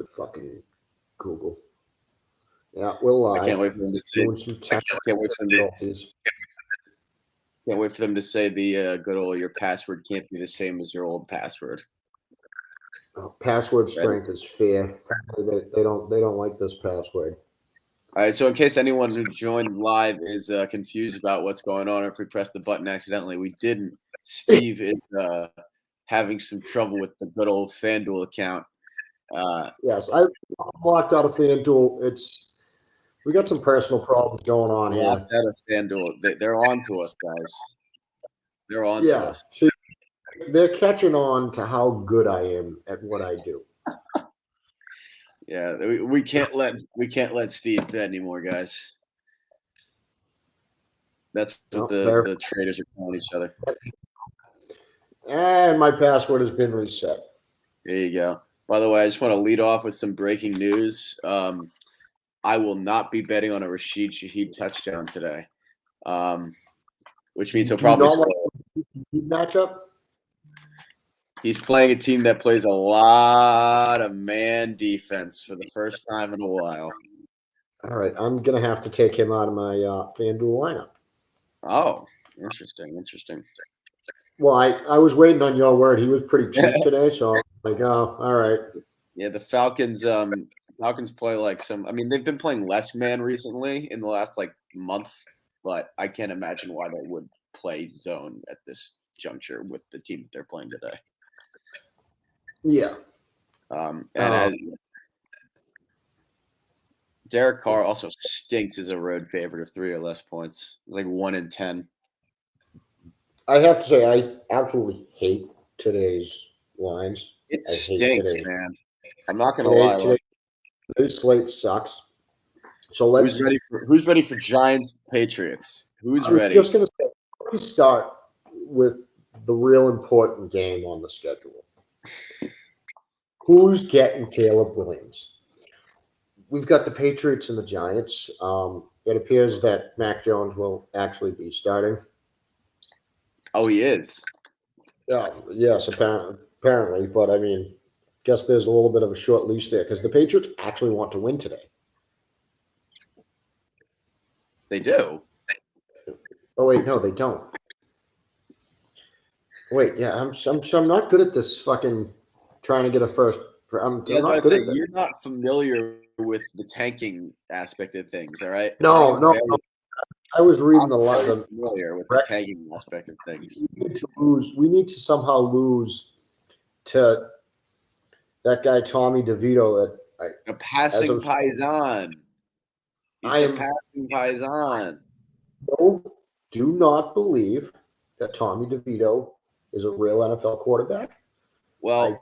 fucking Google. Yeah, we're I can't live. wait for them to say. Doing some technical Can't wait for them to. difficulties. Can't wait for them to say the good old your password can't be the same as your old password. Password Right. strength is fair. They don't like this password. All right. So in case anyone who joined live is confused about what's going on, or if we pressed the button accidentally, we didn't. Steve is having some trouble with the good old FanDuel account. Yes, I blocked out of FanDuel. We got some personal problems going on here. Locked out of FanDuel. They're on to us, guys. They're on to Yeah, us. see, they're catching on to how good I am at what I do. Yeah, we can't let Steve bet anymore, guys. That's what No, the traders are calling each other. and my password has been reset. There you go. By the way, I just want to lead off with some breaking news. I will not be betting on a Rashid Shaheed touchdown today, which means he'll Do you probably not like score. the matchup? He's playing a team that plays a lot of man defense for the first time in a while. All right, I'm gonna have to take him out of my FanDuel lineup. Oh, interesting. Well, I was waiting on your word. He was pretty cheap today, so I'm like, oh, all right. Yeah, the Falcons. Falcons play like some. I mean, they've been playing less man recently in the last like month, but I can't imagine why they would play zone at this juncture with the team that they're playing today. Yeah. And as Derek Carr also stinks as a road favorite of 3 or less points. It's like 1 in 10. I have to say, I absolutely hate today's lines. It I hate stinks, today. man. I'm not gonna lie. Like, Today's slate sucks. So who's ready for Giants Patriots? Who's I was ready? just gonna say, we start with the real important game on the schedule. Who's getting Caleb Williams? We've got the Patriots and the Giants. It appears that Mac Jones will actually be starting. Oh, he is. Yes, apparently, but I mean, guess there's a little bit of a short leash there because the Patriots actually want to win today. They do. Oh wait, no, they don't. Wait, yeah, I'm not good at this fucking trying to get a first. Yeah, I I'm was about not to good say at this. you're not familiar with the tanking aspect of things. All right, I No, am no, very, no. I was reading I'm very the familiar with the tanking aspect of things. we need to lose. We need to somehow lose to that guy Tommy DeVito. A As passing of paisan. He's I the am passing paisan. no, do not believe that Tommy DeVito is a real NFL quarterback. I Well,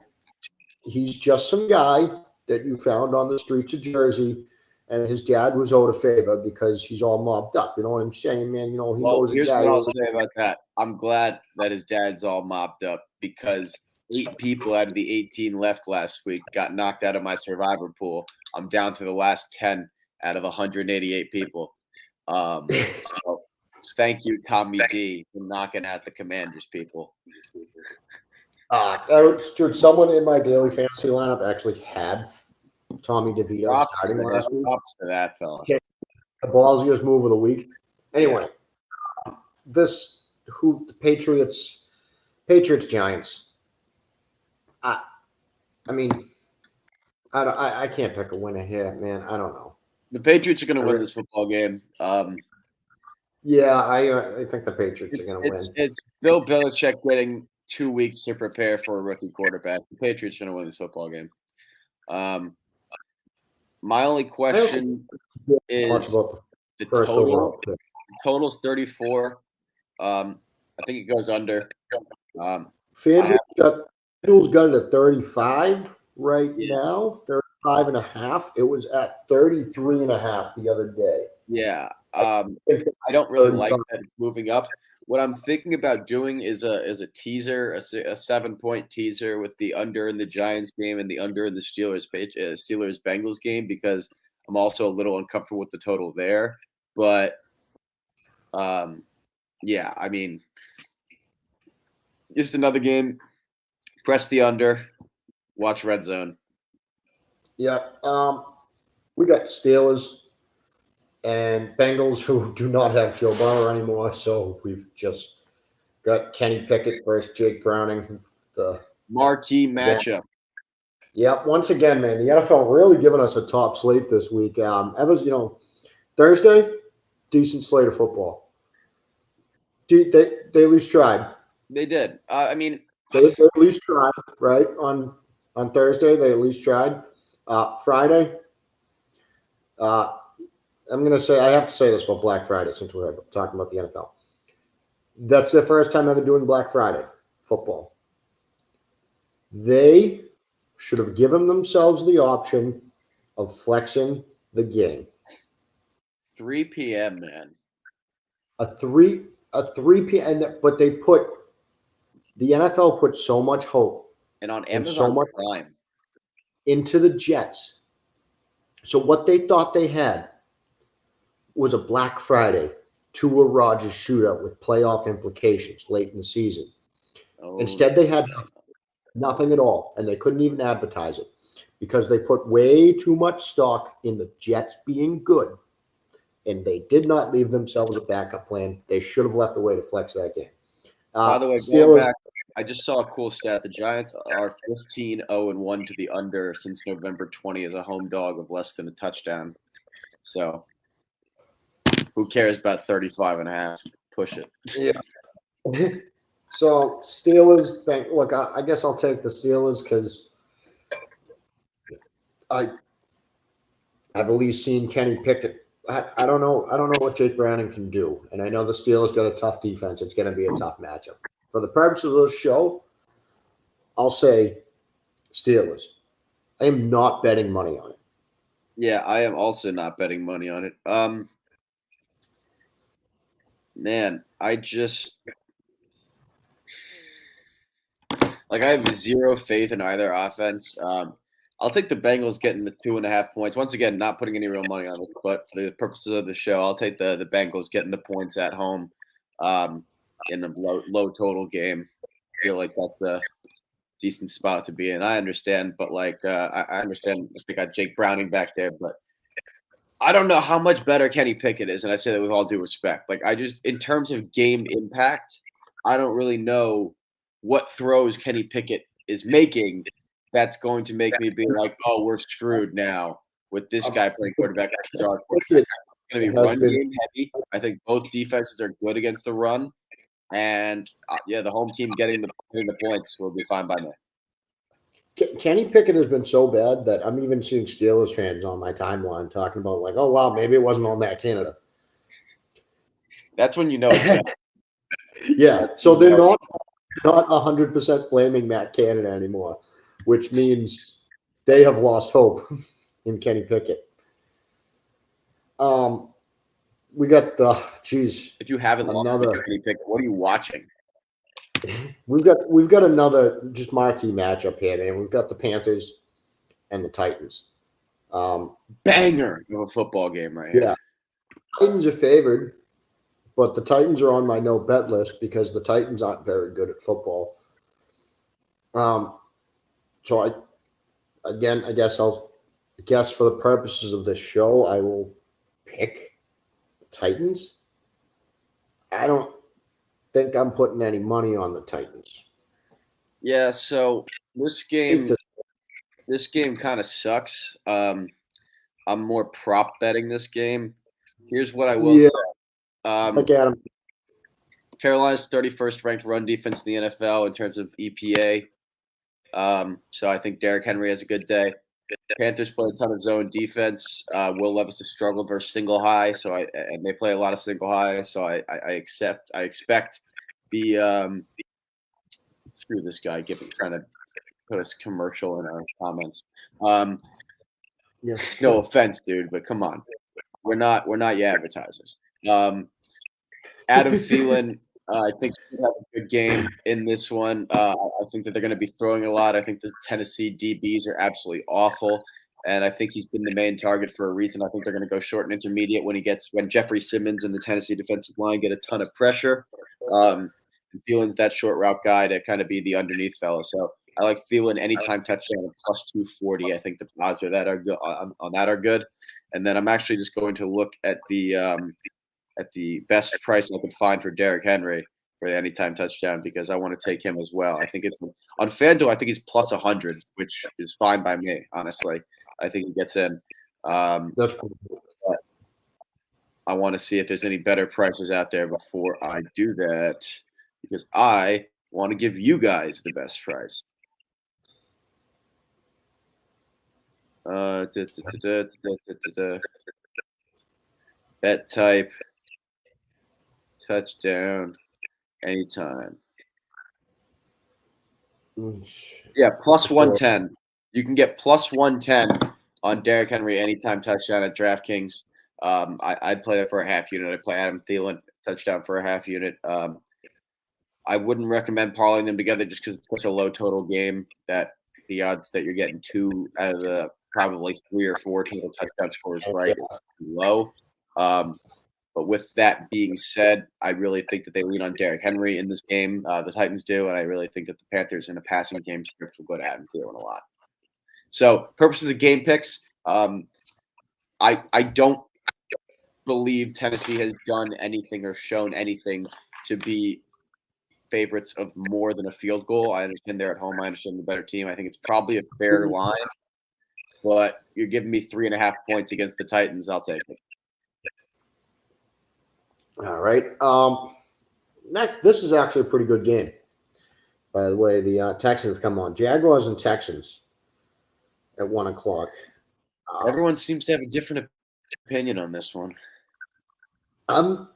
He's just some guy that you found on the streets of Jersey, and his dad was owed a favor because he's all mobbed up. You know what I'm saying, man? You know he well, knows a here's guy. what I'll say about that. I'm glad that his dad's all mopped up because 8 people out of the 18 left last week got knocked out of my survivor pool. I'm down to the last 10 out of 188 people. So thank you, Tommy D, for knocking out the Commanders people. Dude, someone in my daily fantasy lineup actually had Tommy DeVito starting last week. Props to that fella. Okay, the ballsiest move of the week. Anyway, Yeah. the Patriots Giants. I mean, I can't pick a winner here, man. I don't know. The Patriots are going to win this football game. Yeah, I think the Patriots are going to win. It's Bill Belichick getting 2 weeks to prepare for a rookie quarterback. The Patriots are going to win this football game. My only question is the total. The total's 34. I think it goes under. FanDuel's got it at 35 right now, 35 and a half. It was at 33 and a half the other day. Yeah. I don't really like that it's moving up. What I'm thinking about doing is a teaser, a 7-point teaser with the under in the Giants game and the under in the Steelers Bengals game because I'm also a little uncomfortable with the total there. But yeah, I mean, just another game. Press the under. Watch Red Zone. Yeah. We got Steelers and Bengals who do not have Joe Burrow anymore, so we've just got Kenny Pickett versus Jake Browning. The Marquee again, matchup. yeah. Once again, man, the NFL really giving us a top slate this week. Evans, Thursday, decent slate of football. They at least tried. They did. I mean, They at least tried, right? On Thursday, they at least tried. Friday, uh, I'm gonna say I have to say this about Black Friday since we're talking about the NFL. That's their first time ever doing Black Friday football. They should have given themselves the option of flexing the game. 3 p.m., man. A three p.m. But the NFL put so much hope And on and so Amazon much Prime. into the Jets. So what they thought they had was a Black Friday Tua Rogers shootout with playoff implications late in the season. Oh, Instead, they had nothing at all, and they couldn't even advertise it because they put way too much stock in the Jets being good, and they did not leave themselves a backup plan. They should have left a way to flex that game. by the way, going Steelers, back, I just saw a cool stat. The Giants are 15-0-1 to the under since November 20 as a home dog of less than a touchdown. So who cares about 35.5? Push it. yeah. So Steelers, look, I guess I'll take the Steelers because I've at least seen Kenny Pickett. I don't know. I don't know what Jake Browning can do, and I know the Steelers got a tough defense. It's going to be a tough matchup. For the purposes of the show, I'll say Steelers. I am not betting money on it. Yeah, I am also not betting money on it. Man, I have zero faith in either offense. I'll take the Bengals getting the 2.5 points. Once again, not putting any real money on this, but for the purposes of the show, I'll take the Bengals getting the points at home in a low total game. I feel like that's a decent spot to be in. I understand, but I understand if they got Jake Browning back there, but I don't know how much better Kenny Pickett is, and I say that with all due respect. In terms of game impact, I don't really know what throws Kenny Pickett is making that's going to make me be like, oh, we're screwed now with this guy playing quarterback. It's going to be run game heavy. I think both defenses are good against the run, and the home team getting the points will be fine by me. Kenny Pickett has been so bad that I'm even seeing Steelers fans on my timeline talking about like, oh wow, maybe it wasn't all Matt Canada. That's when you know it's bad. Yeah, so they're not 100% blaming Matt Canada anymore, which means they have lost hope in Kenny Pickett. We got if you haven't lost Kenny Pickett, what are you watching? We've got another just marquee matchup here, man. We've got the Panthers and the Titans. Banger of a football game right here. Yeah, Titans are favored, but the Titans are on my no bet list because the Titans aren't very good at football. So I guess for the purposes of this show, I will pick the Titans. I don't think I'm putting any money on the Titans. Yeah, so this game kind of sucks. I'm more prop betting this game. Here's what I will say. Look at him. Carolina's 31st ranked run defense in the NFL in terms of EPA. So I think Derrick Henry has a good day. Panthers play a ton of zone defense. Will Levis has struggled versus single high, and they play a lot of single high. So I expect the screw this guy trying to put a commercial in our comments. No offense, dude, but come on, we're not your advertisers. Adam Thielen, I think should have a good game in this one. I think that they're going to be throwing a lot. I think the Tennessee DBs are absolutely awful, and I think he's been the main target for a reason. I think they're going to go short and intermediate when Jeffrey Simmons and the Tennessee defensive line get a ton of pressure. Thielen's that short route guy to kind of be the underneath fella. So I like Thielen anytime touchdown at plus 240. I think the odds are that are good on that are good. And then I'm actually just going to look at the best price I could find for Derrick Henry for the anytime touchdown because I want to take him as well. I think it's on FanDuel. I think he's plus 100, which is fine by me. Honestly, I think he gets in. That's cool. But I want to see if there's any better prices out there before I do that because I want to give you guys the best price. Bet type, touchdown, anytime. Yeah, plus 110. You can get plus 110 on Derrick Henry anytime touchdown at DraftKings. I'd play that for a half unit. I'd play Adam Thielen touchdown for a half unit. I wouldn't recommend parlaying them together just because it's such a low total game that the odds that you're getting 2 out of the probably 3 or 4 total touchdown scores right is low. But with that being said, I really think that they lean on Derrick Henry in this game. The Titans do, and I really think that the Panthers in a passing game script will go to Adam Thielen a lot. So, purposes of game picks, I don't believe Tennessee has done anything or shown anything to be favorites of more than a field goal. I understand they're at home. I understand the better team. I think it's probably a fair line, but you're giving me 3.5 points against the Titans. I'll take it. All right. This is actually a pretty good game. By the way, the Texans come on. Jaguars and Texans at 1 o'clock. Everyone seems to have a different opinion on this one. I'm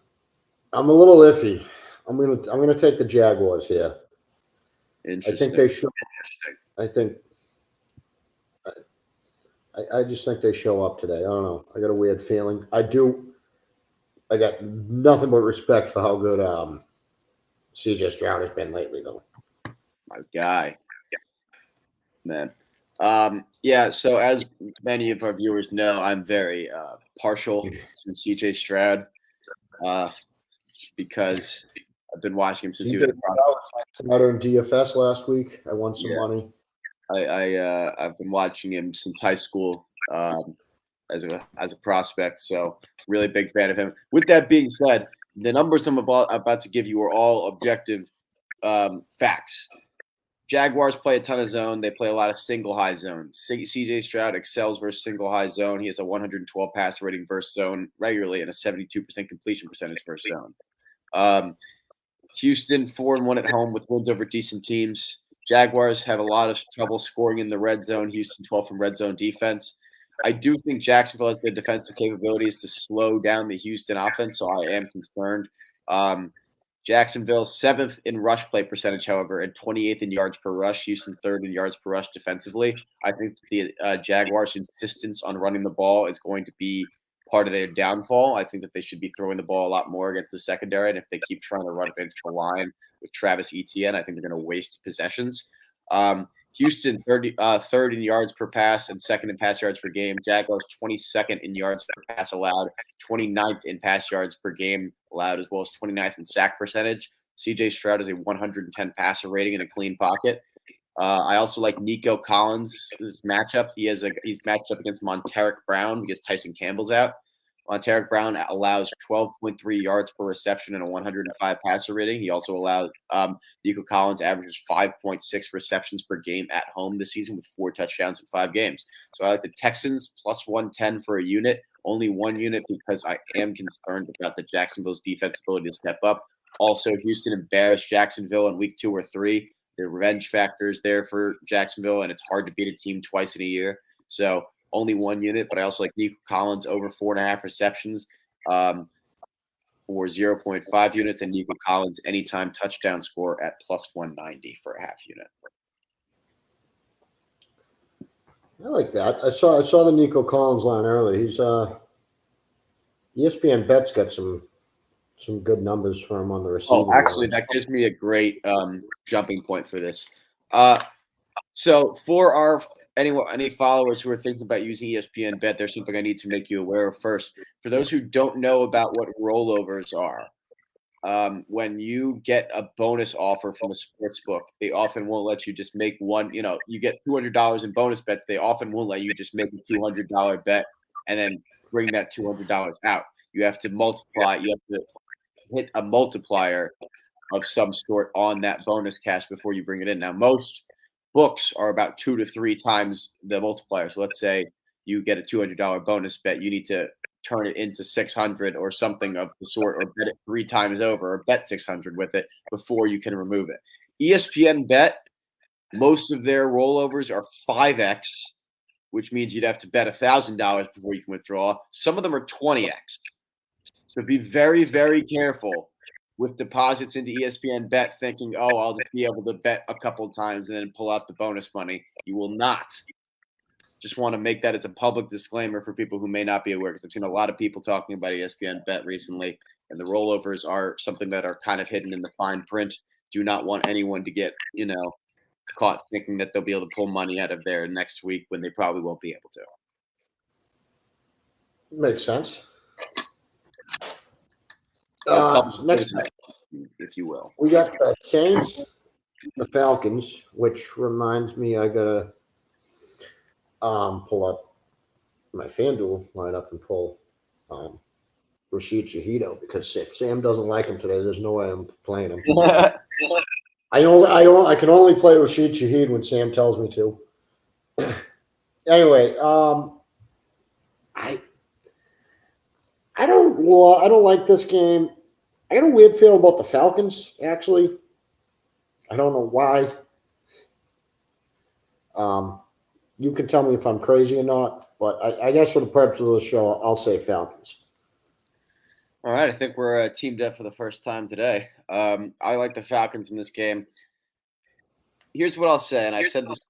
a little iffy. I'm gonna take the Jaguars here. Interesting. I think they should. I just think they show up today. I don't know. I got a weird feeling. I got nothing but respect for how good CJ Stroud has been lately, though. My guy, man. Yeah. So as many of our viewers know, I'm very partial to CJ Stroud because I've been watching him since he was another in DFS last week. I won some money. I've been watching him since high school as a prospect, so really big fan of him. With that being said, the numbers I'm about to give you are all objective facts. Jaguars play a ton of zone. They play a lot of single high zone. CJ Stroud excels versus single high zone. He has a 112 pass rating versus zone regularly and a 72% completion percentage versus zone. Houston 4-1 at home with wins over decent teams. Jaguars have a lot of trouble scoring in the red zone. Houston 12 from red zone defense. I do think Jacksonville has the defensive capabilities to slow down the Houston offense, so I am concerned. Jacksonville 7th in rush play percentage, however, and 28th in yards per rush. Houston 3rd in yards per rush defensively. I think the Jaguars' insistence on running the ball is going to be part of their downfall. I think that they should be throwing the ball a lot more against the secondary, and if they keep trying to run up into the line with Travis Etienne, I think they're going to waste possessions. Houston 3rd in yards per pass and 2nd in pass yards per game. Jaguars 22nd in yards per pass allowed, 29th in pass yards per game allowed, as well as 29th in sack percentage. CJ Stroud has a 110 passer rating and a clean pocket. I also like Nico Collins' matchup. He's matched up against Monteric Brown because Tyson Campbell's out. Monteric Brown allows 12.3 yards per reception and a 105 passer rating. He also allowed Nico Collins averages 5.6 receptions per game at home this season with 4 touchdowns in 5 games. So I like the Texans plus 110 for a unit, only 1 unit because I am concerned about the Jacksonville's defense ability to step up. Also, Houston embarrassed Jacksonville in week 2 or 3. The revenge factor is there for Jacksonville, and it's hard to beat a team twice in a year. So only 1 unit, but I also like Nico Collins over 4.5 receptions for 0.5 units, and Nico Collins anytime touchdown score at plus 190 for a half unit. I like that. I saw the Nico Collins line earlier. He's ESPN Bet's got some good numbers for him on the receiving. Oh, actually, that gives me a great jumping point for this. So for any followers who are thinking about using ESPN Bet, there's something I need to make you aware of first. For those who don't know about what rollovers are, when you get a bonus offer from a sports book, they often won't let you just make one. You get $200 in bonus bets. They often won't let you just make a $200 bet and then bring that $200 out. You have to multiply. You have to hit a multiplier of some sort on that bonus cash before you bring it in. Now, most books are about 2 to 3 times the multiplier. So let's say you get a $200 bonus bet, you need to turn it into 600 or something of the sort, or bet it 3 times over, or bet 600 with it before you can remove it. ESPN Bet, most of their rollovers are 5x, which means you'd have to bet $1,000 before you can withdraw. Some of them are 20x. So be very, very careful with deposits into ESPN Bet, thinking, oh, I'll just be able to bet a couple of times and then pull out the bonus money. You will not. Just want to make that as a public disclaimer for people who may not be aware, because I've seen a lot of people talking about ESPN Bet recently, and the rollovers are something that are kind of hidden in the fine print. Do not want anyone to get, caught thinking that they'll be able to pull money out of there next week when they probably won't be able to. Makes sense. Next, if you will. We got the Saints, the Falcons, which reminds me I gotta pull up my FanDuel lineup and pull Rashid Shahido, because if Sam doesn't like him today, there's no way I'm playing him. I can only play Rashid Shaheed when Sam tells me to. Anyway, I don't like this game. I got a weird feeling about the Falcons, actually. I don't know why. You can tell me if I'm crazy or not, but I guess for the purpose of the show, I'll say Falcons. All right, I think we're teamed up for the first time today. I like the Falcons in this game. Here's what I'll say, and I've said this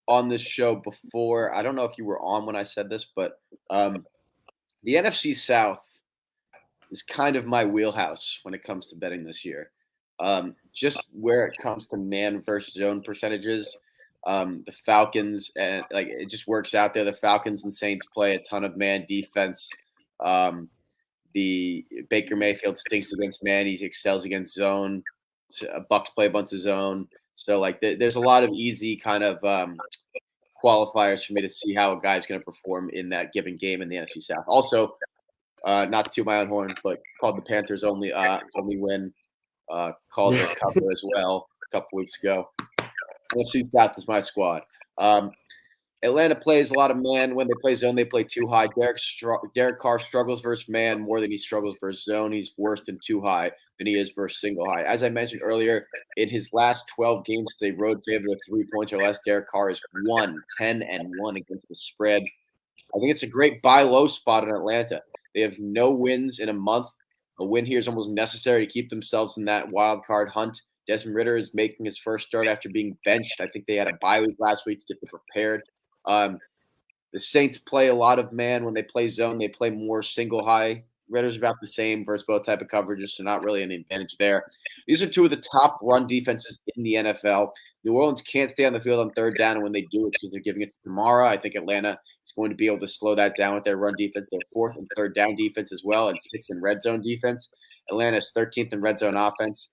on this show before. I don't know if you were on when I said this, but the NFC South is kind of my wheelhouse when it comes to betting this year. Just where it comes to man versus zone percentages, the Falcons, and it just works out there. The Falcons and Saints play a ton of man defense. The Baker Mayfield stinks against man. He excels against zone. Bucks play a bunch of zone. So there's a lot of easy kind of qualifiers for me to see how a guy's going to perform in that given game in the NFC South. Also, not to toot my own horn, but called the Panthers only win. Called their cover as well a couple weeks ago. NFC South is my squad. Atlanta plays a lot of man. When they play zone, they play too high. Derek Carr struggles versus man more than he struggles versus zone. He's worse than too high than he is versus single high. As I mentioned earlier, in his last 12 games, they road favorite of 3 points or less. Derek Carr is 10-1 against the spread. I think it's a great buy low spot in Atlanta. They have no wins in a month. A win here is almost necessary to keep themselves in that wild card hunt. Desmond Ridder is making his first start after being benched. I think they had a bye week last week to get them prepared. The Saints play a lot of man. When they play zone, they play more single high. Ridder's about the same versus both type of coverages, so not really an advantage there. These are two of the top run defenses in the NFL. New Orleans can't stay on the field on third down, and when they do, it's because they're giving it to Kamara. I think Atlanta is going to be able to slow that down with their run defense. Their fourth and third down defense as well, and sixth in red zone defense. Atlanta's 13th in red zone offense.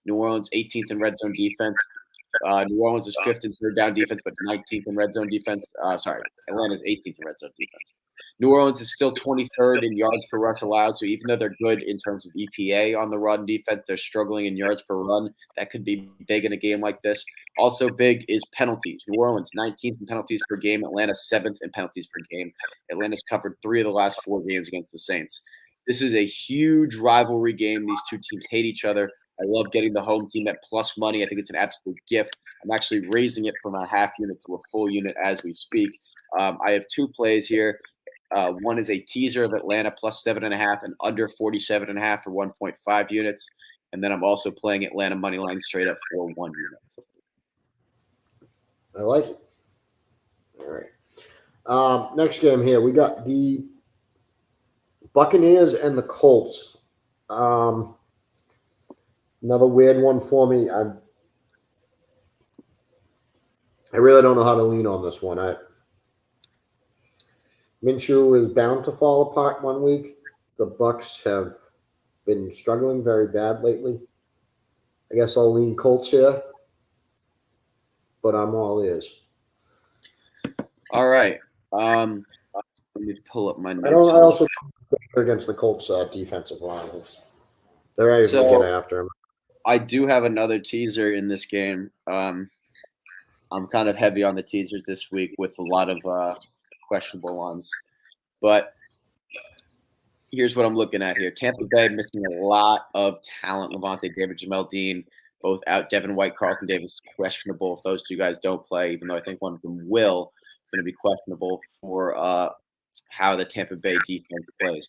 New Orleans 18th in red zone defense. New Orleans is 5th in third down defense, but 19th in red zone defense. Atlanta's 18th in red zone defense. New Orleans is still 23rd in yards per rush allowed, so even though they're good in terms of EPA on the run defense, they're struggling in yards per run. That could be big in a game like this. Also big is penalties. New Orleans 19th in penalties per game. Atlanta 7th in penalties per game. Atlanta's covered 3 of the last 4 games against the Saints. This is a huge rivalry game. These two teams hate each other. I love getting the home team at plus money. I think it's an absolute gift. I'm actually raising it from a half unit to a full unit as we speak. I have 2 plays here. One is a teaser of Atlanta plus 7.5 and under 47.5 for 1.5 units. And then I'm also playing Atlanta money line straight up for 1 unit. I like it. All right. Next game here, we got the Buccaneers and the Colts. Another weird one for me. I really don't know how to lean on this one. Minshew is bound to fall apart one week. The Bucs have been struggling very bad lately. I guess I'll lean Colts here, but I'm all ears. All right. Let me pull up my I notes. don't. I also against the Colts defensive line. They're able to get after him. I do have another teaser in this game. I'm kind of heavy on the teasers this week with a lot of questionable ones. But here's what I'm looking at here. Tampa Bay missing a lot of talent. Levante David, Jamel Dean, both out. Devin White, Carlton Davis, questionable if those two guys don't play, even though I think one of them will. It's going to be questionable for how the Tampa Bay defense plays.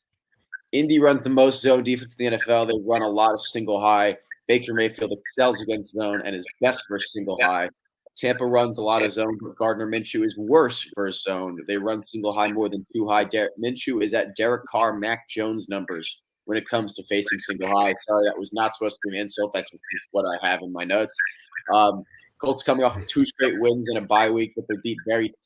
Indy runs the most zone defense in the NFL. They run a lot of single high. Baker Mayfield excels against zone and is best for single high. Tampa runs a lot of zone, but Gardner Minshew is worse for zone. They run single high more than two high. Minshew is at Derek Carr, Mac Jones numbers when it comes to facing single high. Sorry, that was not supposed to be an insult. That's just what I have in my notes. Colts coming off of 2 straight wins in a bye week, but they beat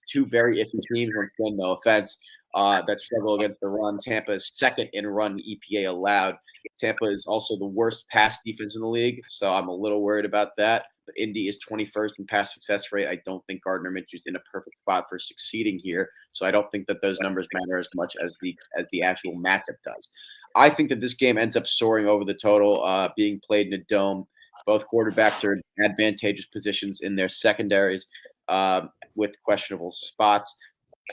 two very iffy teams. Once again, no offense, that struggle against the run. Tampa is second in run EPA allowed. Tampa is also the worst pass defense in the league, so I'm a little worried about that. But Indy is 21st in pass success rate. I don't think Gardner Minshew is in a perfect spot for succeeding here, so I don't think that those numbers matter as much as the actual matchup does. I think that this game ends up soaring over the total, being played in a dome. Both quarterbacks are in advantageous positions in their secondaries with questionable spots.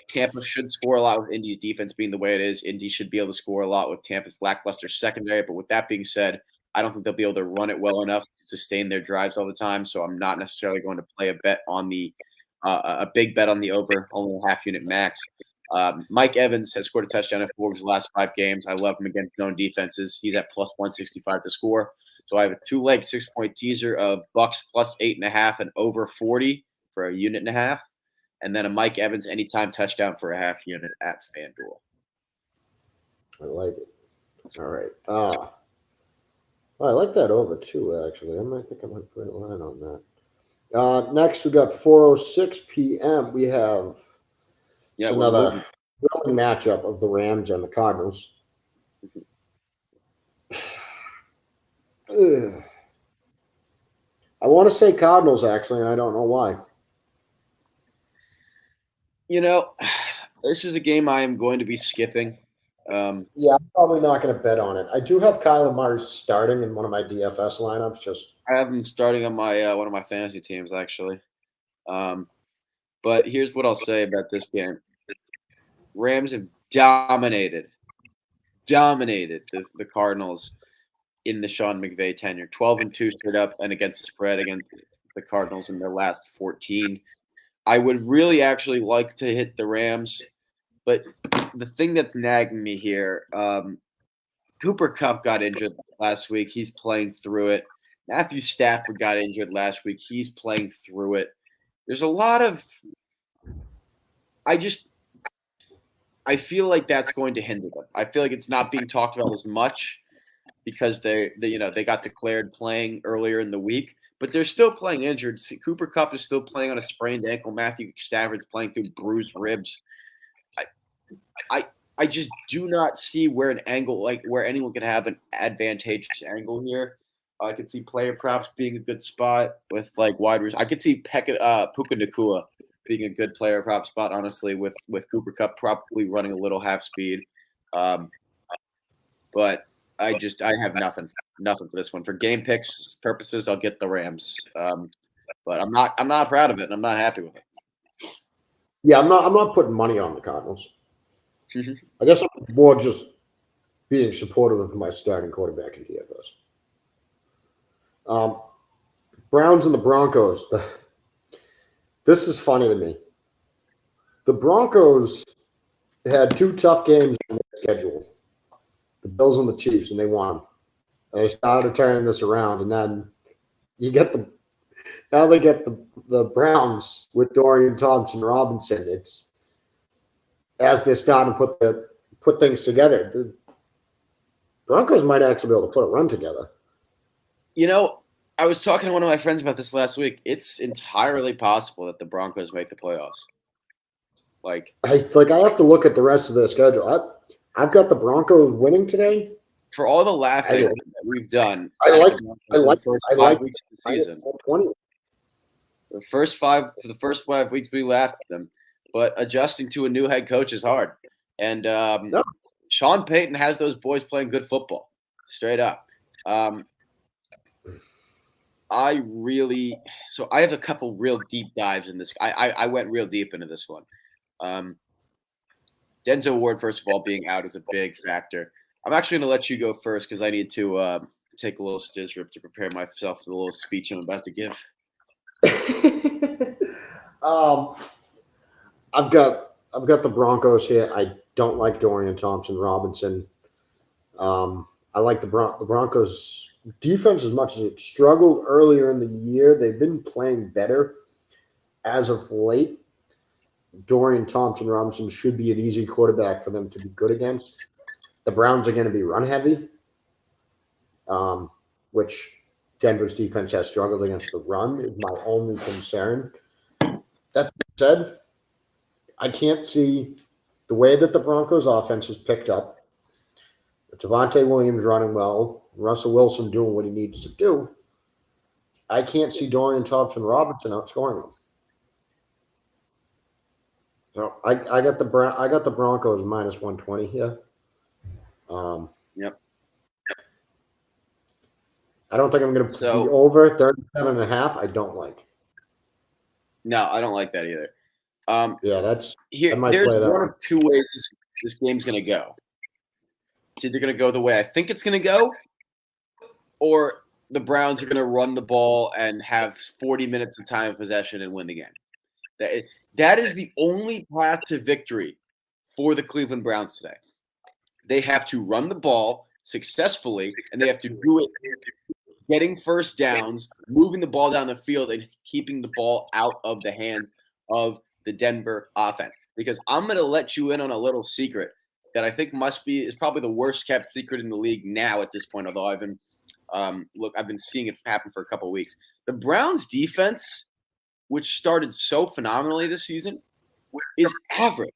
Tampa should score a lot with Indy's defense being the way it is. Indy should be able to score a lot with Tampa's lackluster secondary. But with that being said, I don't think they'll be able to run it well enough to sustain their drives all the time. So I'm not necessarily going to play a bet on a big bet on the over, only a half unit max. Mike Evans has scored a touchdown in 4 of his last 5 games. I love him against zone defenses. He's at plus 165 to score. So I have a 2-leg 6-point teaser of Bucks plus 8.5 and over 40 for a unit and a half. And then a Mike Evans anytime touchdown for a half unit at FanDuel. I like it. All right. I like that over too, actually. I think I might put a line on that. Next, we got 4:06 p.m. We have another thrilling matchup of the Rams and the Cardinals. I want to say Cardinals, actually, and I don't know why. You know, this is a game I am going to be skipping. I'm probably not going to bet on it. I do have Kyler Murray starting in one of my DFS lineups. I have him starting on my one of my fantasy teams, actually. But here's what I'll say about this game. Rams have dominated the Cardinals in the Sean McVay tenure. 12-2 straight up and against the spread against the Cardinals in their last 14. I would really actually like to hit the Rams, but the thing that's nagging me here, Cooper Kupp got injured last week. He's playing through it. Matthew Stafford got injured last week. He's playing through it. There's a lot of – I feel like that's going to hinder them. I feel like it's not being talked about as much because they got declared playing earlier in the week. But they're still playing injured. Cooper Kupp is still playing on a sprained ankle. Matthew Stafford's playing through bruised ribs. I just do not see where where anyone can have an advantageous angle here. I could see player props being a good spot with wide receivers. I could see Puka Nacua being a good player prop spot, honestly, with Cooper Kupp probably running a little half speed. But I have nothing for this one. For game picks purposes, I'll get the Rams. But I'm not proud of it, and I'm not happy with it. Yeah, I'm not putting money on the Cardinals. I guess I'm more just being supportive of my starting quarterback in DFS. Browns and the Broncos. This is funny to me. The Broncos had 2 tough games on their schedule. The Bills and the Chiefs, and they won. They started turning this around, and then they get the Browns with Dorian Thompson-Robinson. It's as they're starting to put things together. The Broncos might actually be able to put a run together. I was talking to one of my friends about this last week. It's entirely possible that the Broncos make the playoffs. I have to look at the rest of their schedule. I've got the Broncos winning today, for all the laughing that we've done I at like the Broncos in the first 5 weeks of the season. For the first 5 weeks we laughed at them, but adjusting to a new head coach is hard. And Sean Payton has those boys playing good football, straight up. I have a couple real deep dives in this. I went real deep into this one. Denzel Ward, first of all, being out is a big factor. I'm actually going to let you go first because I need to take a little stizz rip to prepare myself for the little speech I'm about to give. I've got the Broncos here. I don't like Dorian Thompson-Robinson. I like the Broncos defense as much as it struggled earlier in the year. They've been playing better as of late. Dorian Thompson-Robinson should be an easy quarterback for them to be good against. The Browns are going to be run heavy, which Denver's defense has struggled against the run is my only concern. That being said, I can't see the way that the Broncos offense has picked up. Devontae Williams running well, Russell Wilson doing what he needs to do. I can't see Dorian Thompson-Robinson outscoring him. So I got the Broncos minus 120 here. Yep. I don't think I'm going to be over 37.5. I don't like. No, I don't like that either. There's one of two ways this game's going to go. It's either going to go the way I think it's going to go, or the Browns are going to run the ball and have 40 minutes of time of possession and win the game. That is the only path to victory for the Cleveland Browns today. They have to run the ball successfully, and they have to do it getting first downs, moving the ball down the field, and keeping the ball out of the hands of the Denver offense. Because I'm going to let you in on a little secret that I think is probably the worst kept secret in the league now at this point, although I've been seeing it happen for a couple of weeks. The Browns defense, which started so phenomenally this season, is average.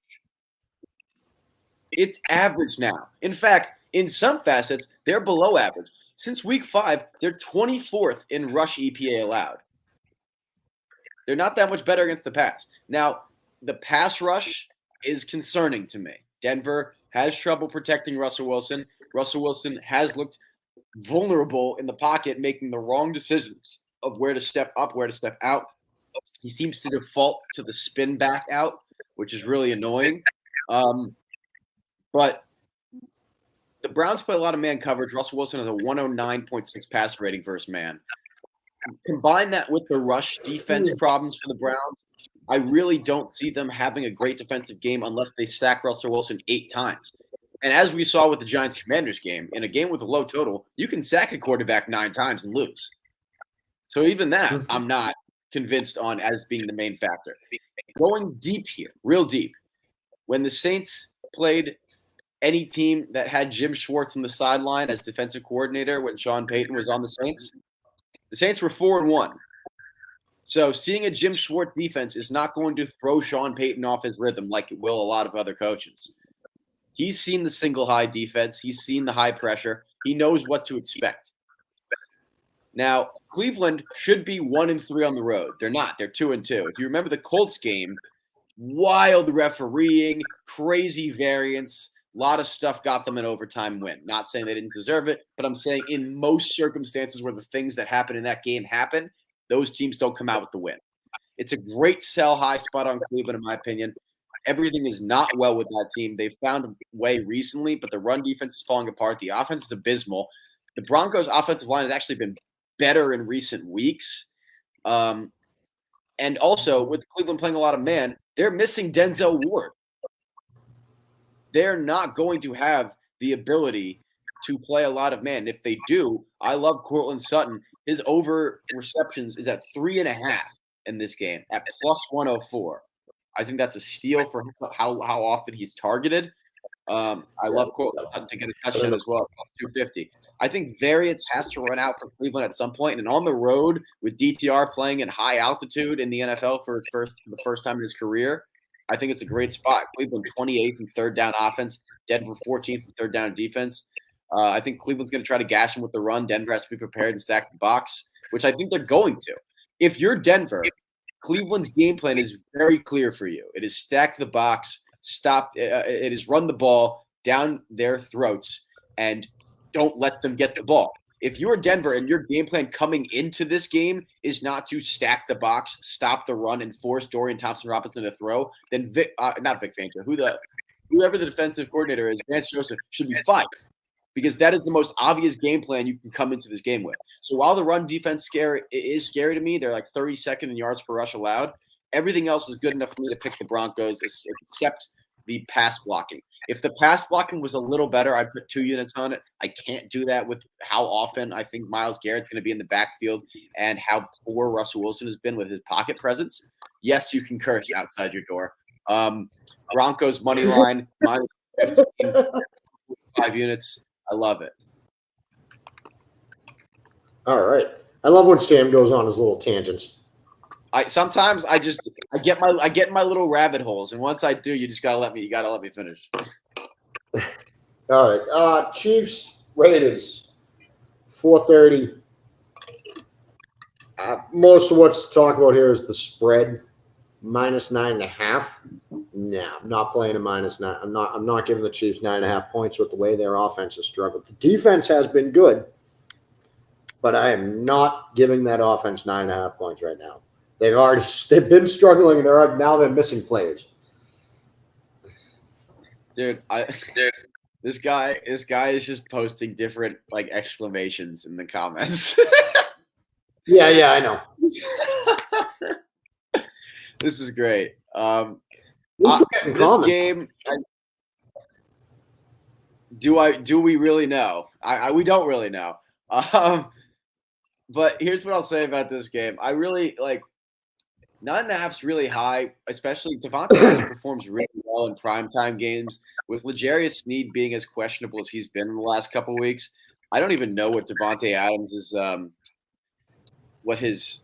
It's average now. In fact, in some facets, they're below average. Since week 5, they're 24th in rush EPA allowed. They're not that much better against the pass. Now, the pass rush is concerning to me. Denver has trouble protecting Russell Wilson. Russell Wilson has looked vulnerable in the pocket, making the wrong decisions of where to step up, where to step out. He seems to default to the spin back out, which is really annoying. But the Browns play a lot of man coverage. Russell Wilson has a 109.6 passer rating versus man. Combine that with the rush defense problems for the Browns, I really don't see them having a great defensive game unless they sack Russell Wilson 8 times. And as we saw with the Giants-Commanders game, in a game with a low total, you can sack a quarterback 9 times and lose. So even that, I'm not convinced on as being the main factor. Going deep here, real deep, when the Saints played any team that had Jim Schwartz on the sideline as defensive coordinator when Sean Payton was on the Saints were 4-1. So seeing a Jim Schwartz defense is not going to throw Sean Payton off his rhythm like it will a lot of other coaches. He's seen the single high defense. He's seen the high pressure. He knows what to expect. Now, Cleveland should be 1-3 on the road. They're not. They're 2-2. If you remember the Colts game, wild refereeing, crazy variance, a lot of stuff got them an overtime win. Not saying they didn't deserve it, but I'm saying in most circumstances where the things that happen in that game happen, those teams don't come out with the win. It's a great sell high spot on Cleveland, in my opinion. Everything is not well with that team. They've found a way recently, but the run defense is falling apart. The offense is abysmal. The Broncos' offensive line has actually been better in recent weeks. And also, with Cleveland playing a lot of man, they're missing Denzel Ward. They're not going to have the ability to play a lot of man. If they do, I love Courtland Sutton. His over receptions is at 3.5 in this game at plus 104. I think that's a steal for how often he's targeted. I love Courtland Sutton to get a touchdown as well, 250. I think variance has to run out for Cleveland at some point, and on the road with DTR playing at high altitude in the NFL for the first time in his career, I think it's a great spot. Cleveland 28th in third down offense, Denver 14th in third down defense. I think Cleveland's going to try to gash him with the run. Denver has to be prepared and stack the box, which I think they're going to. If you're Denver, Cleveland's game plan is very clear for you. It is stack the box, stop. It is run the ball down their throats, and don't let them get the ball. If you're Denver and your game plan coming into this game is not to stack the box, stop the run, and force Dorian Thompson-Robinson to throw, then not Vic Fangio, whoever the defensive coordinator is, Vance Joseph, should be fired, because that is the most obvious game plan you can come into this game with. So while the run defense is scary to me, they're like 32nd in yards per rush allowed. Everything else is good enough for me to pick the Broncos, except the pass blocking. If the pass blocking was a little better, I'd put 2 units on it. I can't do that with how often I think Myles Garrett's going to be in the backfield and how poor Russell Wilson has been with his pocket presence. Yes, you can curse outside your door. Broncos money line, minus 15, 5 units. I love it. All right. I love when Sam goes on his little tangents. Sometimes I get my little rabbit holes, and once I do, you gotta let me finish. All right. Chiefs Raiders 4:30. Most of what's to talk about here is the spread, -9.5. Nah, I'm not playing a -9. I'm not giving the Chiefs 9.5 points with the way their offense has struggled. The defense has been good, but I am not giving that offense 9.5 points right now. They've been struggling, and they're missing players. Dude, this guy is just posting different like exclamations in the comments. Yeah, I know. This is great. This game, do we really know? We don't really know. But here's what I'll say about this game. I really like 9.5's really high, especially Devontae Adams performs really well in primetime games. With L'Jarius Sneed being as questionable as he's been in the last couple of weeks, I don't even know what Devontae Adams is, what his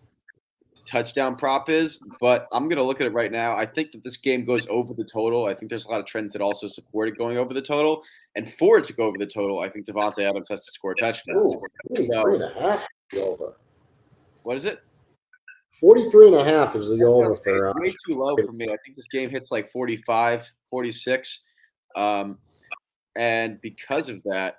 touchdown prop is, but I'm going to look at it right now. I think that this game goes over the total. I think there's a lot of trends that also support it going over the total. And for it to go over the total, I think Devontae Adams has to score a touchdown. Ooh, 43.5 over. What is it? 43.5 is the over for way too low for me. I think this game hits like 45, 46. And because of that,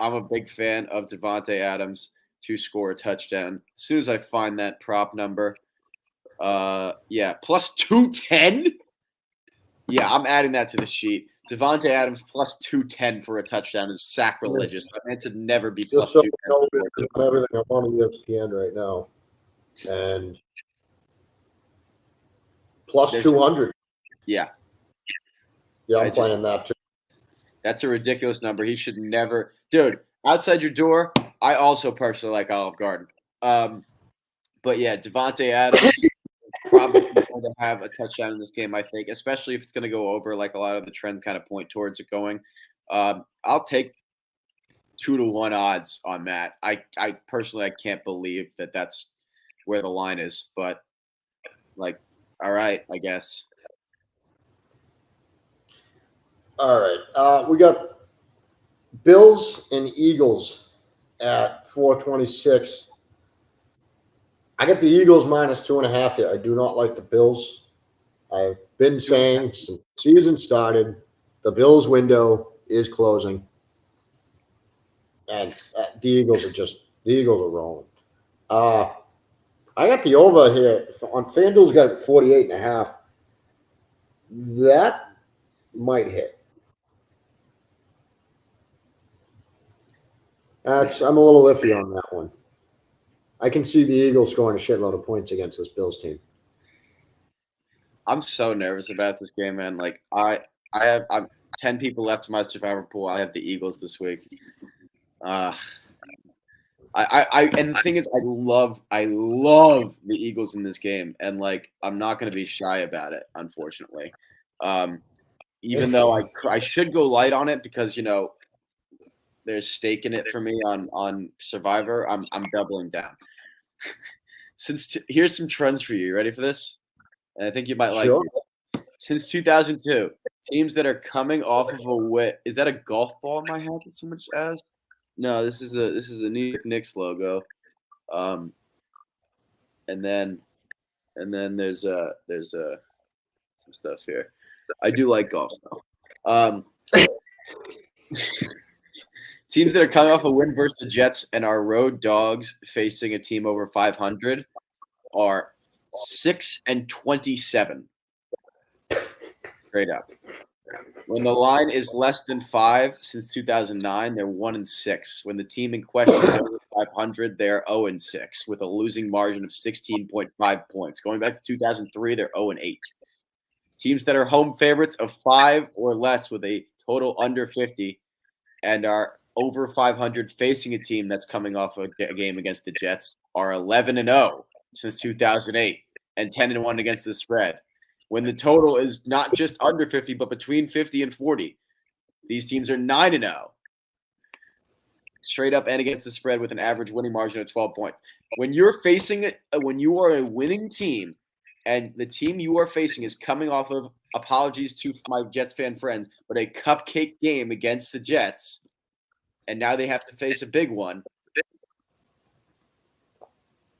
I'm a big fan of Devontae Adams to score a touchdown. As soon as I find that prop number, plus 210. Yeah, I'm adding that to the sheet. Devontae Adams plus 210 for a touchdown is sacrilegious. That man should never be plus 210. Everything I'm on ESPN right now. And plus 200. Yeah. Yeah, I'm playing that too. That's a ridiculous number. He should never. Dude, outside your door, I also personally like Olive Garden. But yeah, Devontae Adams probably going to have a touchdown in this game, I think, especially if it's going to go over like a lot of the trends kind of point towards it going. I'll take 2-1 odds on that. I personally, I can't believe that that's where the line is, but like, all right, I guess. All right. We got Bills and Eagles at 426. I got the Eagles -2.5 here. I do not like the Bills. I've been saying since the season started, the Bills window is closing. And the Eagles are rolling. I got the over here on FanDuel's got 48.5. That might hit. I'm a little iffy on that one. I can see the Eagles scoring a shitload of points against this Bills team. I'm so nervous about this game, man. Like I'm 10 people left in my survivor pool. I have the Eagles this week. And the thing is, I love the Eagles in this game, and like I'm not going to be shy about it, unfortunately. Even though I should go light on it because there's stake in it for me on Survivor. I'm doubling down. Here's some trends for you. You ready for this? And I think you might like these. Since 2002, teams that are coming off of a win. Is that a golf ball in my head that someone just asked? No, this is a New York Knicks logo. And then there's some stuff here. I do like golf though. Teams that are coming off a win versus the Jets and are road dogs facing a team over 500 are 6-27. Straight up. When the line is less than 5 since 2009, they're 1-6. When the team in question is over 500, they're 0-6 with a losing margin of 16.5 points. Going back to 2003, they're 0-8. Teams that are home favorites of 5 or less with a total under 50 and are over 500 facing a team that's coming off a game against the Jets are 11-0 since 2008 and 10-1 against the spread. When the total is not just under 50, but between 50 and 40, these teams are 9-0 straight up and against the spread with an average winning margin of 12 points. When you're facing it, when you are a winning team and the team you are facing is coming off of, apologies to my Jets fan friends, but a cupcake game against the Jets, and now they have to face a big one,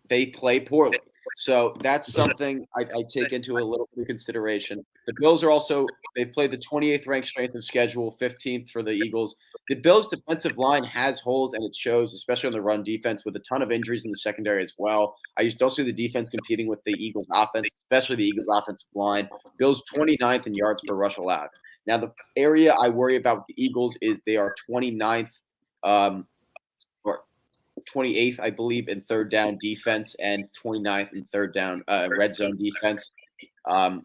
they play poorly. So that's something I take into a little bit of consideration. The Bills are also – they've played the 28th ranked strength of schedule, 15th for the Eagles. The Bills' defensive line has holes, and it shows, especially on the run defense, with a ton of injuries in the secondary as well. I used to also see the defense competing with the Eagles' offense, especially the Eagles' offensive line. Bills 29th in yards per rush allowed. Now, the area I worry about with the Eagles is they are 29th or 28th, I believe, in third down defense and 29th in third down red zone defense.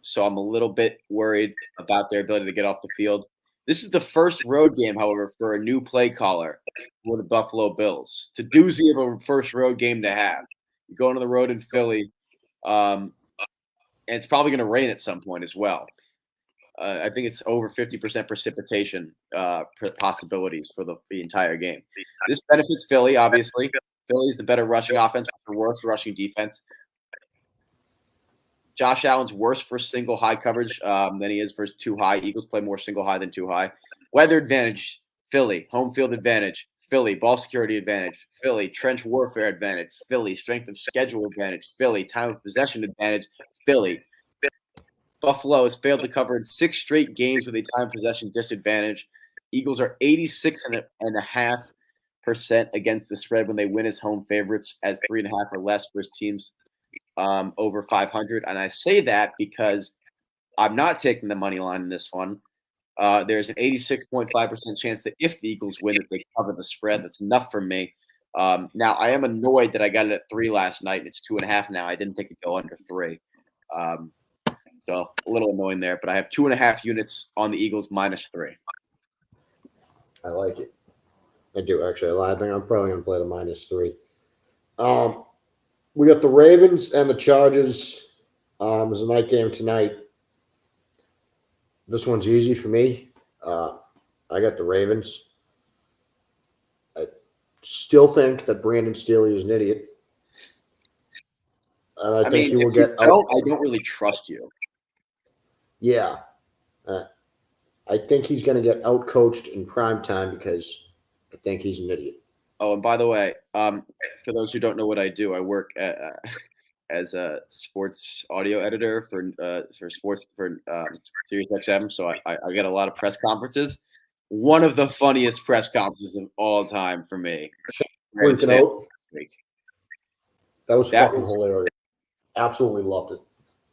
So I'm a little bit worried about their ability to get off the field. This is the first road game, however, for a new play caller for the Buffalo Bills. It's a doozy of a first road game to have. You're going on the road in Philly, and it's probably going to rain at some point as well. I think it's over 50% precipitation possibilities for the entire game. This benefits Philly, obviously. Philly's the better rushing offense, but the worst rushing defense. Josh Allen's worse for single high coverage than he is for two high. Eagles play more single high than two high. Weather advantage, Philly. Home field advantage, Philly. Ball security advantage, Philly. Trench warfare advantage, Philly. Strength of schedule advantage, Philly. Time of possession advantage, Philly. Buffalo has failed to cover in 6 straight games with a time possession disadvantage. Eagles are 86.5% against the spread when they win as home favorites as 3.5 or less versus teams over 500. And I say that because I'm not taking the money line in this one. There's an 86.5% chance that if the Eagles win, that they cover the spread. That's enough for me. Now, I am annoyed that I got it at 3 last night, and it's 2.5 now. I didn't think it'd go under 3. So a little annoying there, but I have 2.5 units on the Eagles -3. I like it. I do, actually. I think I'm probably going to play the -3. We got the Ravens and the Chargers. There's a night game tonight. This one's easy for me. I got the Ravens. I still think that Brandon Staley is an idiot. And I think he will get I don't really trust you. Yeah. I think he's going to get outcoached in prime time because I think he's an idiot. Oh, and by the way, for those who don't know what I do, I work as a sports audio editor for sports for Sirius XM. So I get a lot of press conferences. One of the funniest press conferences of all time for me. That was fucking hilarious. Absolutely loved it.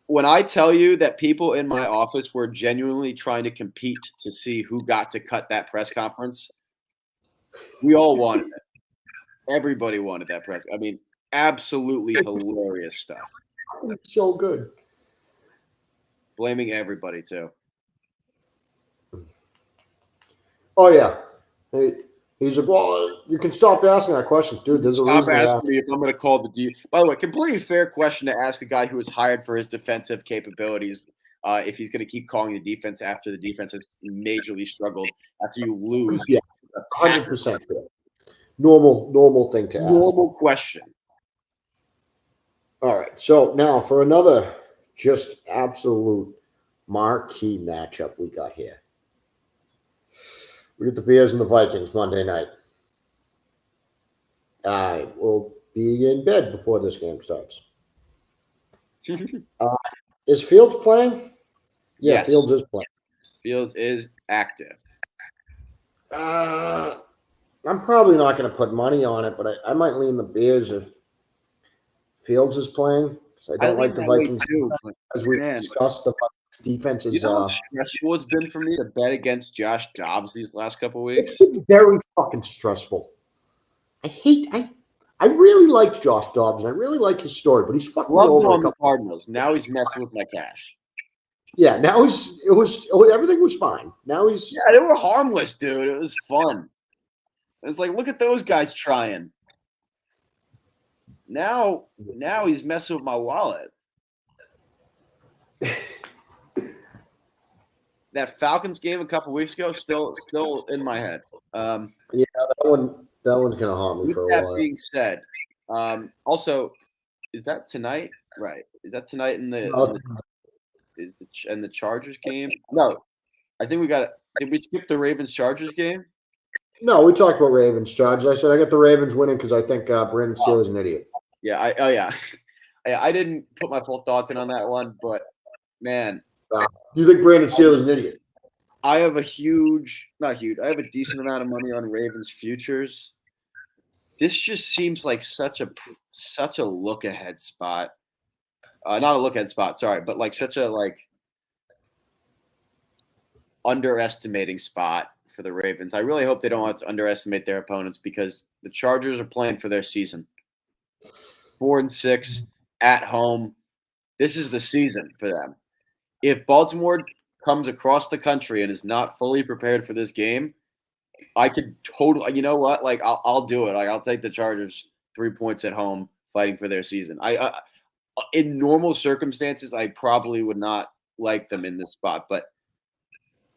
When I tell you that people in my office were genuinely trying to compete to see who got to cut that press conference, we all wanted it. Everybody wanted that press. I mean, absolutely hilarious stuff. So good. Blaming everybody, too. Oh, yeah. He's like, well, you can stop asking that question. Dude, there's a reason. Stop asking me if I'm going to call the D. By the way, completely fair question to ask a guy who was hired for his defensive capabilities if he's going to keep calling the defense after the defense has majorly struggled after you lose. Yeah, 100% fair. Normal thing to ask. Normal question. All right. So now for another just absolute marquee matchup we got here. We get the Bears and the Vikings Monday night. I will be in bed before this game starts. Is Fields playing? Yeah, Yes. Fields is playing. Fields is active. I'm probably not going to put money on it, but I might lean the Bears if Fields is playing. Because I don't like the Vikings too, as we discussed. The Vikings defense is how stressful it's been for me to bet against Josh Dobbs these last couple weeks. It's very fucking stressful. I really liked Josh Dobbs, and I really like his story, but he's fucking Loved over on the Cardinals. Now he's messing with my cash. Yeah, now everything was fine. Now he's they were harmless, dude. It was fun. It's like, look at those guys trying. Now he's messing with my wallet. That Falcons game a couple weeks ago, still in my head. Yeah, that one's gonna haunt me for a while. That being said, also, is that tonight? Right? Is that tonight in the Chargers game? No, I think we got. Did we skip the Ravens Chargers game? No, we talked about Ravens Chargers. I said I got the Ravens winning because I think Brandon Steele's an idiot. Yeah, I didn't put my full thoughts in on that one, but man, you think Brandon Steele's an idiot? I have a decent amount of money on Ravens futures. This just seems like such a look ahead spot. Not a look ahead spot, sorry, but like such a underestimating spot for the Ravens. I really hope they don't want to underestimate their opponents because the Chargers are playing for their season. 4-6 at home. This is the season for them. If Baltimore comes across the country and is not fully prepared for this game, I could totally, you know what? Like I'll do it. Like I'll take the Chargers 3 points at home, fighting for their season. In normal circumstances, I probably would not like them in this spot, but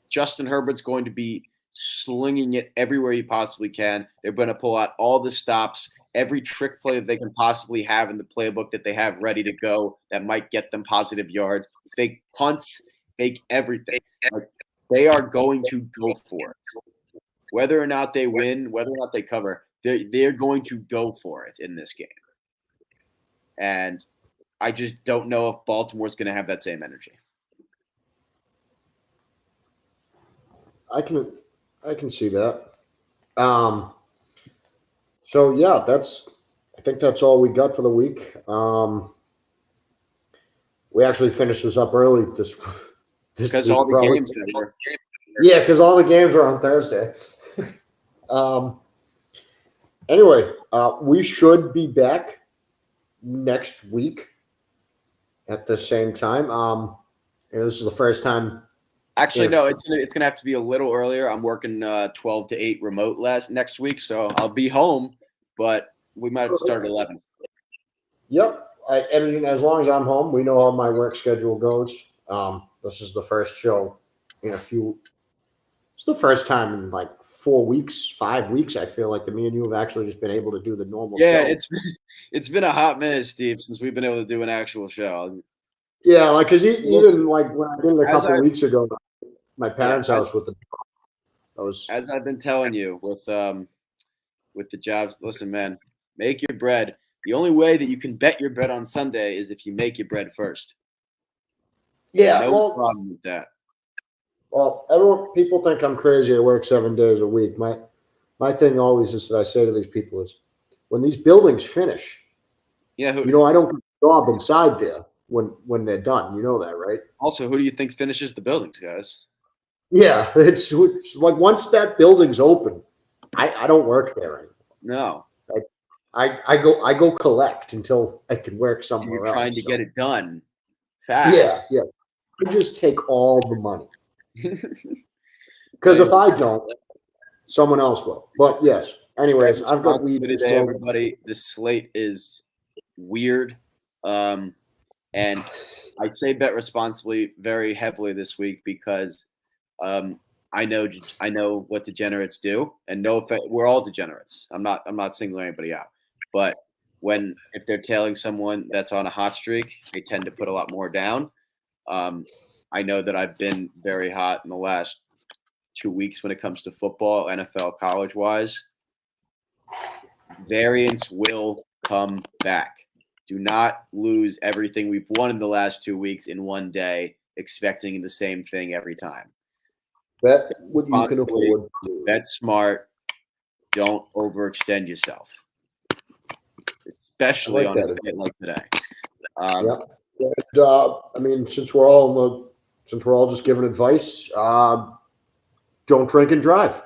Justin Herbert's going to be slinging it everywhere he possibly can. They're going to pull out all the stops, every trick play that they can possibly have in the playbook that they have ready to go that might get them positive yards, fake punts, fake everything. Like, they are going to go for it. Whether or not they win, whether or not they cover, they're going to go for it in this game. And I just don't know if Baltimore's going to have that same energy. I can see that. So yeah, I think that's all we got for the week. We actually finished this up early this because all the games were. Yeah, because all the games are on Thursday. Anyway, we should be back next week at the same time. This is the first time. Actually, no, it's gonna have to be a little earlier. I'm working 12 to 8 remote next week, so I'll be home, but we might have to start at 11. Yep. And as long as I'm home, we know how my work schedule goes. This is the first show in it's the first time in like 4 weeks, 5 weeks. I feel like me and you have actually just been able to do the normal show. Yeah, it's been a hot minute, Steve, since we've been able to do an actual show. Yeah, like because even like when I did it a couple of weeks ago, my parents' house with as I've been telling you with the jobs. Listen, man, make your bread. The only way that you can bet your bread on Sunday is if you make your bread first. Yeah, no problem with that. Well, people think I'm crazy. I work 7 days a week. My thing always is that I say to these people is, when these buildings finish, I don't get a job inside there when they're done. You know that, right? Also, who do you think finishes the buildings, guys? Yeah, it's like once that building's open, I don't work there anymore. No. I go collect until I can work somewhere else. You're trying to get it done fast. Yeah. I just take all the money. Because if I don't, someone else will. But yes. Anyways, I've got weed today, everybody. This slate is weird. And I say bet responsibly very heavily this week because I know what degenerates do, and we're all degenerates. I'm not singling anybody out, but if they're tailing someone that's on a hot streak, they tend to put a lot more down. I know that I've been very hot in the last 2 weeks when it comes to football, NFL, college-wise. Variance will come back. Do not lose everything we've won in the last 2 weeks in one day, expecting the same thing every time. Bet what you can afford. Bet smart. Don't overextend yourself, especially on a state like today. Yeah. And, I mean, since we're all just giving advice, don't drink and drive.